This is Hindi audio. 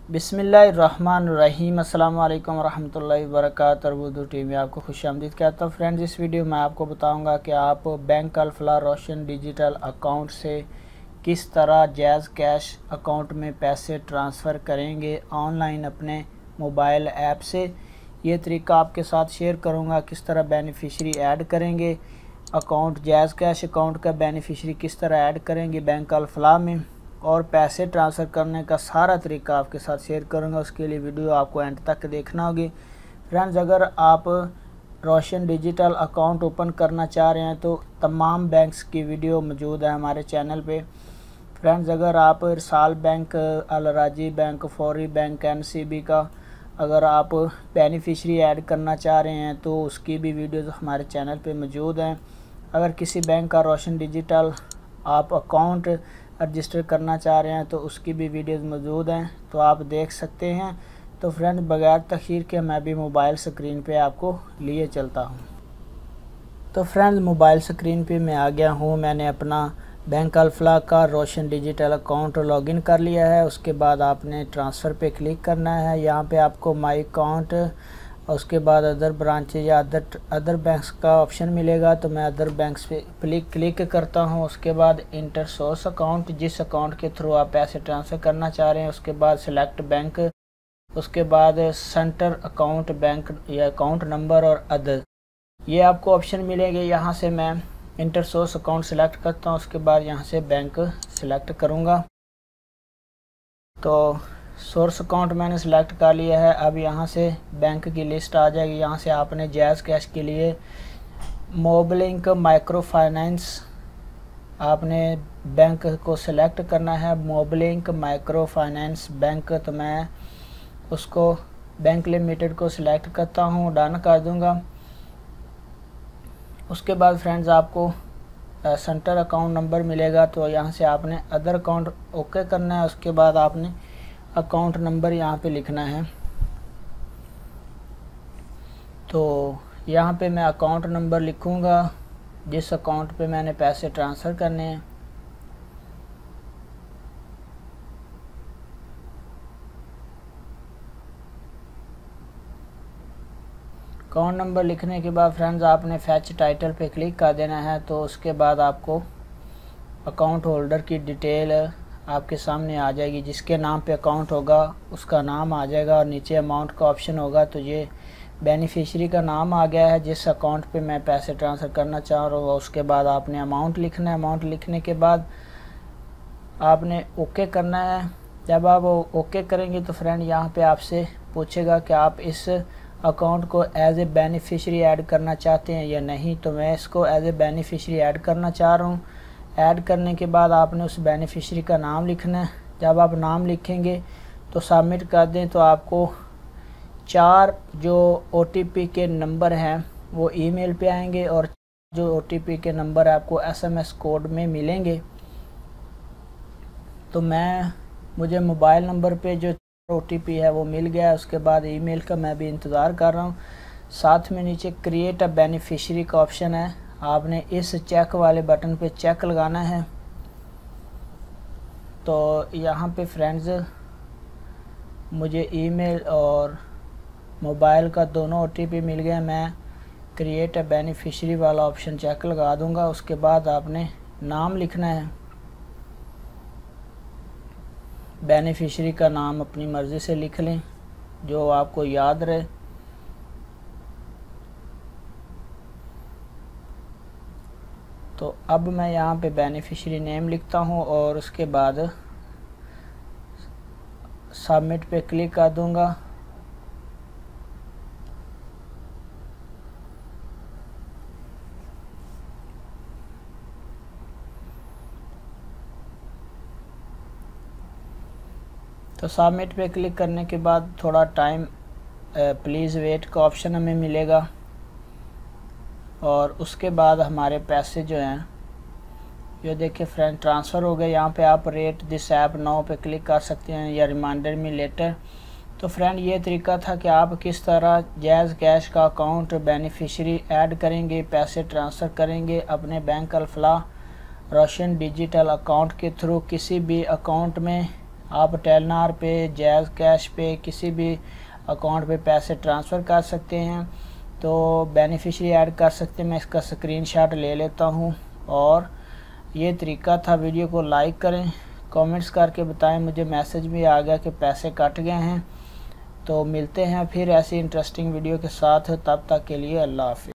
बिस्मिल्लाहिर्रहमानिर्रहीम। अस्सलाम वालेकुम रहमतुल्लाहि व बरकातहू। उर्दू टीवी में आपको खुश आमदीद कहता हूँ। फ्रेंड्स, इस वीडियो में आपको बताऊंगा कि आप बैंक अल-फलाह रोशन डिजिटल अकाउंट से किस तरह जैज़ कैश अकाउंट में पैसे ट्रांसफ़र करेंगे ऑनलाइन अपने मोबाइल ऐप से। ये तरीका आपके साथ शेयर करूँगा। किस तरह बेनिफिशरी ऐड करेंगे अकाउंट, जैज़ कैश अकाउंट का बेनिफिशरी किस तरह ऐड करेंगे बैंक अल-फलाह में, और पैसे ट्रांसफ़र करने का सारा तरीका आपके साथ शेयर करूंगा। उसके लिए वीडियो आपको एंड तक देखना होगी। फ्रेंड्स, अगर आप रोशन डिजिटल अकाउंट ओपन करना चाह रहे हैं तो तमाम बैंक्स की वीडियो मौजूद है हमारे चैनल पे। फ्रेंड्स, अगर आप इरसाल बैंक, अल-राजी बैंक, फौरी बैंक, NCB का अगर आप बेनिफिशरी ऐड करना चाह रहे हैं तो उसकी भी वीडियोज़ हमारे चैनल पे मौजूद हैं। अगर किसी बैंक का रोशन डिजिटल आप अकाउंट रजिस्टर करना चाह रहे हैं तो उसकी भी वीडियोज़ मौजूद हैं, तो आप देख सकते हैं। तो फ्रेंड, बगैर तखीर के मैं भी मोबाइल स्क्रीन पे आपको लिए चलता हूं। तो फ्रेंड, मोबाइल स्क्रीन पे मैं आ गया हूं। मैंने अपना बैंक अल-फलाह का रोशन डिजिटल अकाउंट लॉगिन कर लिया है। उसके बाद आपने ट्रांसफ़र पे क्लिक करना है। यहाँ पे आपको माई अकाउंट, उसके बाद अदर ब्रांचेज या अदर बैंक्स का ऑप्शन मिलेगा। तो मैं अदर बैंक्स पे क्लिक करता हूँ। उसके बाद इंटर सोर्स अकाउंट, जिस अकाउंट के थ्रू आप पैसे ट्रांसफ़र करना चाह रहे हैं। उसके बाद सिलेक्ट बैंक, उसके बाद सेंटर अकाउंट बैंक या अकाउंट नंबर और अदर, ये आपको ऑप्शन मिलेंगे। यहाँ से मैं इंटर सोर्स अकाउंट सेलेक्ट करता हूँ। उसके बाद यहाँ से बैंक सेलेक्ट करूँगा। तो सोर्स अकाउंट मैंने सेलेक्ट कर लिया है। अब यहाँ से बैंक की लिस्ट आ जाएगी। यहाँ से आपने जैज़ कैश के लिए मोबलिंक माइक्रो फाइनेंस आपने बैंक को सिलेक्ट करना है, मोबलिंक माइक्रो फाइनेंस बैंक। तो मैं उसको बैंक लिमिटेड को सिलेक्ट करता हूँ, डन कर दूँगा। उसके बाद फ्रेंड्स, आपको सेंटर अकाउंट नंबर मिलेगा। तो यहाँ से आपने अदर अकाउंट ओके करना है। उसके बाद आपने अकाउंट नंबर यहाँ पे लिखना है। तो यहाँ पे मैं अकाउंट नंबर लिखूँगा जिस अकाउंट पे मैंने पैसे ट्रांसफ़र करने हैं। अकाउंट नंबर लिखने के बाद फ्रेंड्स, आपने फैच टाइटल पे क्लिक कर देना है। तो उसके बाद आपको अकाउंट होल्डर की डिटेल आपके सामने आ जाएगी। जिसके नाम पे अकाउंट होगा उसका नाम आ जाएगा और नीचे अमाउंट का ऑप्शन होगा। तो ये बेनिफिशरी का नाम आ गया है जिस अकाउंट पे मैं पैसे ट्रांसफ़र करना चाह रहा हूँ। उसके बाद आपने अमाउंट लिखना है। अमाउंट लिखने के बाद आपने ओके करना है। जब आप ओके करेंगे तो फ्रेंड, यहाँ पे आपसे पूछेगा कि आप इस अकाउंट को एज ए बेनिफिशरी ऐड करना चाहते हैं या नहीं। तो मैं इसको एज ए बेनिफिशरी ऐड करना चाह रहा हूँ। ऐड करने के बाद आपने उस बेनिफिशरी का नाम लिखना है। जब आप नाम लिखेंगे तो सबमिट कर दें तो आपको 4 जो OTP के नंबर हैं वो ईमेल पे आएंगे और जो OTP के नंबर आपको SMS कोड में मिलेंगे। तो मुझे मोबाइल नंबर पे जो OTP है वो मिल गया है। उसके बाद ईमेल का मैं भी इंतज़ार कर रहा हूँ। साथ में नीचे क्रिएट अ बेनिफिशरी का ऑप्शन है। आपने इस चेक वाले बटन पे चेक लगाना है। तो यहाँ पे फ्रेंड्स, मुझे ईमेल और मोबाइल का दोनों OTP मिल गए। मैं क्रिएट अ बेनिफिशरी वाला ऑप्शन चेक लगा दूँगा। उसके बाद आपने नाम लिखना है। बेनिफिशरी का नाम अपनी मर्ज़ी से लिख लें जो आपको याद रहे। तो अब मैं यहाँ पे बेनिफिशरी नेम लिखता हूँ और उसके बाद सबमिट पे क्लिक कर दूँगा। तो सबमिट पे क्लिक करने के बाद थोड़ा टाइम प्लीज़ वेट का ऑप्शन हमें मिलेगा और उसके बाद हमारे पैसे जो हैं ये देखिए फ्रेंड ट्रांसफ़र हो गए। यहाँ पे आप रेट दिस ऐप नाउ पे क्लिक कर सकते हैं या रिमाइंडर मी लेटर। तो फ्रेंड, ये तरीका था कि आप किस तरह जैज़ कैश का अकाउंट बेनिफिशरी ऐड करेंगे, पैसे ट्रांसफ़र करेंगे अपने बैंक अल-फलाह रोशन डिजिटल अकाउंट के थ्रू किसी भी अकाउंट में आप टेलनार पे, जैज़ कैश पे, किसी भी अकाउंट पे पैसे ट्रांसफ़र कर सकते हैं। तो बेनिफिशरी ऐड कर सकते हैं। मैं इसका स्क्रीनशॉट ले लेता हूँ और ये तरीका था। वीडियो को लाइक करें, कमेंट्स करके बताएं। मुझे मैसेज भी आ गया कि पैसे कट गए हैं। तो मिलते हैं फिर ऐसी इंटरेस्टिंग वीडियो के साथ। तब तक के लिए अल्लाह हाफ़िज़।